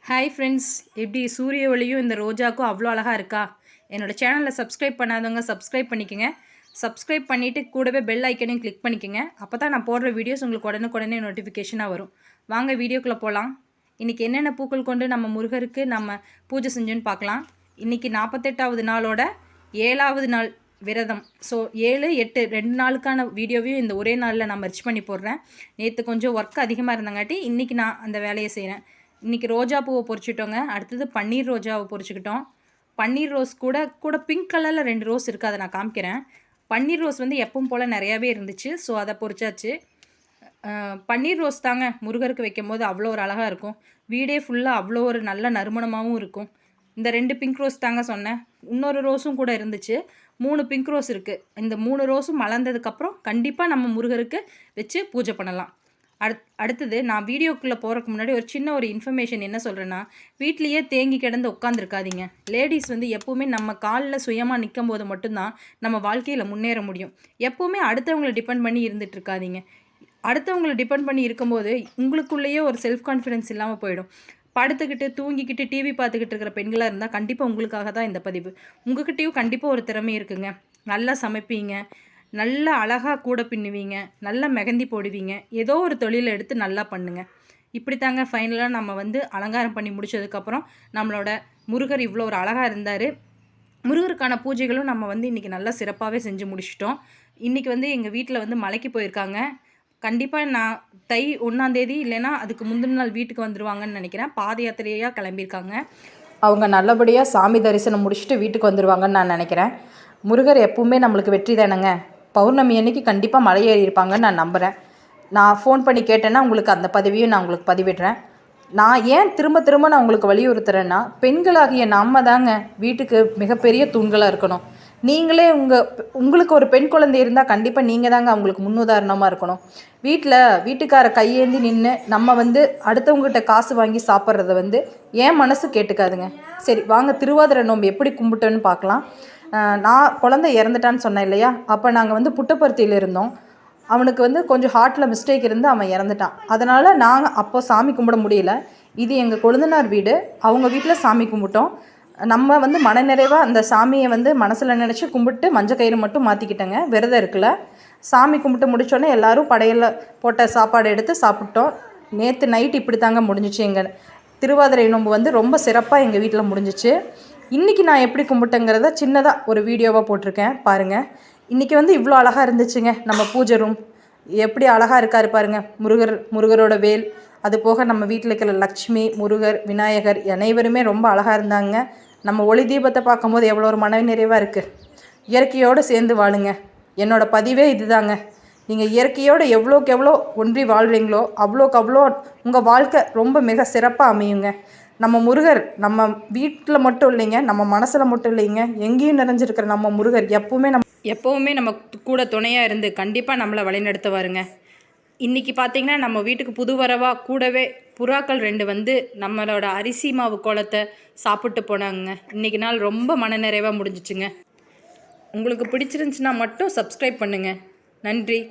Hi friends, எப்படி சூரிய ஒளியும் இந்த ரோஜாக்கும் அவ்வளோ அழகாக இருக்கா? என்னோடய சேனலில் சப்ஸ்கிரைப் பண்ணாதவங்க சப்ஸ்கிரைப் பண்ணிக்கோங்க. சப்ஸ்கிரைப் பண்ணிவிட்டு கூடவே பெல் ஐக்கனையும் கிளிக் பண்ணிக்கோங்க. அப்போ தான் நான் போடுற வீடியோஸ் உங்களுக்கு உடனுக்குடனே நோட்டிஃபிகேஷனாக வரும். வாங்க வீடியோக்குள்ளே போகலாம். இன்றைக்கி என்னென்ன பூக்கள் கொண்டு நம்ம முருகருக்கு நம்ம பூஜை செஞ்சோன்னு பார்க்கலாம். இன்றைக்கி 48வது நாளோட 7வது நாள் விரதம். ஸோ 7, 8 2 நாளுக்கான வீடியோவையும் இந்த ஒரே நாளில் நான் மெர்ச் பண்ணி போடுறேன். நேற்று கொஞ்சம் ஒர்க் அதிகமாக இருந்தங்காட்டி இன்றைக்கி நான் அந்த வேலையை செய்கிறேன். இன்றைக்கி ரோஜா பூவை பொரிச்சிட்டோங்க. அடுத்தது பன்னீர் ரோஜாவை பொரிச்சிக்கிட்டோம். பன்னீர் ரோஸ் கூட பிங்க் கலரில் 2 ரோஸ் இருக்குது, அதை நான் காமிக்கிறேன். பன்னீர் ரோஸ் வந்து எப்பவும் போல் நிறையாவே இருந்துச்சு. ஸோ அதை பொரிச்சாச்சு. பன்னீர் ரோஸ் தாங்க முருகருக்கு வைக்கும் போது அவ்வளோ ஒரு அழகாக இருக்கும். வீடே ஃபுல்லாக அவ்வளோ ஒரு நல்ல நறுமணமாகவும் இருக்கும். இந்த 2 பிங்க் ரோஸ் தாங்க சொன்னேன். இன்னொரு ரோஸும் கூட இருந்துச்சு. 3 பிங்க் ரோஸ் இருக்குது. இந்த 3 ரோஸும் மலர்ந்ததுக்கப்புறம் கண்டிப்பாக நம்ம முருகருக்கு வச்சு பூஜை பண்ணலாம். அடுத்தது நான் வீடியோக்குள்ளே போகிறதுக்கு முன்னாடி ஒரு சின்ன இன்ஃபர்மேஷன் என்ன சொல்கிறேன்னா, வீட்லேயே தேங்கி கிடந்து உட்காந்துருக்காதீங்க. லேடிஸ் வந்து எப்போவுமே நம்ம காலில் சுயமாக நிற்கும் போது மட்டும்தான் நம்ம வாழ்க்கையில் முன்னேற முடியும். எப்போவுமே அடுத்தவங்களை டிபெண்ட் பண்ணி இருந்துகிட்ருக்காதீங்க. அடுத்தவங்களை டிபெண்ட் பண்ணி இருக்கும்போது உங்களுக்குள்ளேயே ஒரு செல்ஃப் கான்ஃபிடென்ஸ் இல்லாமல் போயிடும். படுத்துக்கிட்டு தூங்கிக்கிட்டு டிவி பார்த்துக்கிட்டு இருக்கிற பெண்களாக இருந்தால் கண்டிப்பாக உங்களுக்காக தான் இந்த பதிவு. உங்கள்கிட்டையும் கண்டிப்பாக ஒரு திறமை இருக்குங்க. நல்லா சமைப்பீங்க, நல்ல அழகாக கூட பின்னுவீங்க, நல்லா மெகந்தி போடுவீங்க. ஏதோ ஒரு தொழிலை எடுத்து நல்லா பண்ணுங்கள். இப்படித்தாங்க ஃபைனலாக நம்ம வந்து அலங்காரம் பண்ணி முடித்ததுக்கப்புறம் நம்மளோட முருகர் இவ்வளோ ஒரு அழகாக இருந்தார். முருகருக்கான பூஜைகளும் நம்ம வந்து இன்றைக்கி நல்லா சிறப்பாகவே செஞ்சு முடிச்சிட்டோம். இன்றைக்கி வந்து எங்கள் வீட்டில் வந்து மலைக்கு போயிருக்காங்க. கண்டிப்பாக நான் தை 1ஆம் தேதி இல்லைன்னா அதுக்கு முந்தின நாள் வீட்டுக்கு வந்துடுவாங்கன்னு நினைக்கிறேன். பாத யாத்திரையாக கிளம்பியிருக்காங்க. அவங்க நல்லபடியாக சாமி தரிசனம் முடிச்சுட்டு வீட்டுக்கு வந்துடுவாங்கன்னு நான் நினைக்கிறேன். முருகர் எப்பவுமே நம்மளுக்கு வெற்றி தானேங்க. பௌர்ணமி அன்னைக்கு கண்டிப்பாக மலை ஏறியிருப்பாங்கன்னு நான் நம்புகிறேன். நான் ஃபோன் பண்ணி கேட்டேன்னா உங்களுக்கு அந்த பதிவையும் நான் உங்களுக்கு பதிவிடுறேன். நான் ஏன் திரும்ப நான் உங்களுக்கு வலியுறுத்துறேன்னா, பெண்களாகிய நம்ம தாங்க வீட்டுக்கு மிகப்பெரிய தூண்களாக இருக்கணும். நீங்களே உங்களுக்கு ஒரு பெண் குழந்தை இருந்தால் கண்டிப்பாக நீங்கள் தாங்க அவங்களுக்கு முன்னுதாரணமாக இருக்கணும். வீட்டுக்கார கையேந்தி நின்று நம்ம வந்து அடுத்தவங்ககிட்ட காசு வாங்கி சாப்பிட்றத வந்து ஏன் மனசு கேட்டுக்காதுங்க. சரி வாங்க, திருவாதிரை நோம்பு எப்படி கும்பிட்டோன்னு பார்க்கலாம். நான் குழந்தை இறந்துட்டான்னு சொன்னேன் இல்லையா, அப்போ நாங்கள் வந்து புட்டபர்த்தியில் இருந்தோம். அவனுக்கு வந்து கொஞ்சம் ஹார்ட்டில் மிஸ்டேக் இருந்து அவன் இறந்துட்டான். அதனால் நாங்கள் அப்போ சாமி கும்பிட முடியல. இது எங்கள் கொழுந்தனார் வீடு. அவங்க வீட்டில் சாமி கும்பிட்டோம். நம்ம வந்து மனநிறைவாக அந்த சாமியை வந்து மனசில் நினச்சி கும்பிட்டு மஞ்சள் கயிறு மட்டும் மாற்றிக்கிட்டேங்க. விரதம் இருக்குல்ல. சாமி கும்பிட்டு முடித்தோடனே எல்லோரும் படையில் போட்ட சாப்பாடு எடுத்து சாப்பிட்டோம். நேற்று நைட்டு இப்படி தாங்க முடிஞ்சிச்சு. எங்கள் திருவாதிரை நோம்பு வந்து ரொம்ப சிறப்பாக எங்கள் வீட்டில் முடிஞ்சிச்சு. இன்றைக்கி நான் எப்படி கும்பிட்டேங்கிறத சின்னதாக ஒரு வீடியோவாக போட்டிருக்கேன் பாருங்கள். இன்றைக்கி வந்து இவ்வளோ அழகாக இருந்துச்சுங்க. நம்ம பூஜை ரூம் எப்படி அழகாக இருக்கார் பாருங்கள். முருகரோட வேல், அது போக நம்ம வீட்டில் இருக்கிற லக்ஷ்மி, முருகர், விநாயகர் அனைவருமே ரொம்ப அழகாக இருந்தாங்க. நம்ம ஒளி தீபத்தை பார்க்கும்போது எவ்வளோ ஒரு மன நிறைவாக இருக்குது. இயற்கையோடு சேர்ந்து வாழுங்க. என்னோடய பதிவே இதுதாங்க. நீங்கள் இயற்கையோடு எவ்வளோக்கு எவ்வளோ ஒன்றி வாழ்வீங்களோ அவ்வளோக்கு அவ்வளோ உங்கள் வாழ்க்கை ரொம்ப மிக சிறப்பாக அமையுங்க. நம்ம முருகர் நம்ம வீட்டில் மட்டும் இல்லைங்க, நம்ம மனசில் மட்டும் இல்லைங்க, எங்கேயும் நிறைஞ்சிருக்கிற நம்ம முருகர் எப்போவுமே நம்ம கூட துணையாக இருந்து கண்டிப்பாக நம்மளை வழிநடத்துவாருங்க. இன்றைக்கி பார்த்திங்கன்னா நம்ம வீட்டுக்கு புது வரவாக கூடவே புறாக்கள் 2 வந்து நம்மளோட அரிசி மாவு கோலத்தை சாப்பிட்டு போனாங்க. இன்றைக்கி நாள் ரொம்ப மனநிறைவாக முடிஞ்சிச்சுங்க. உங்களுக்கு பிடிச்சிருந்துச்சுன்னா மட்டும் சப்ஸ்கிரைப் பண்ணுங்கள். நன்றி.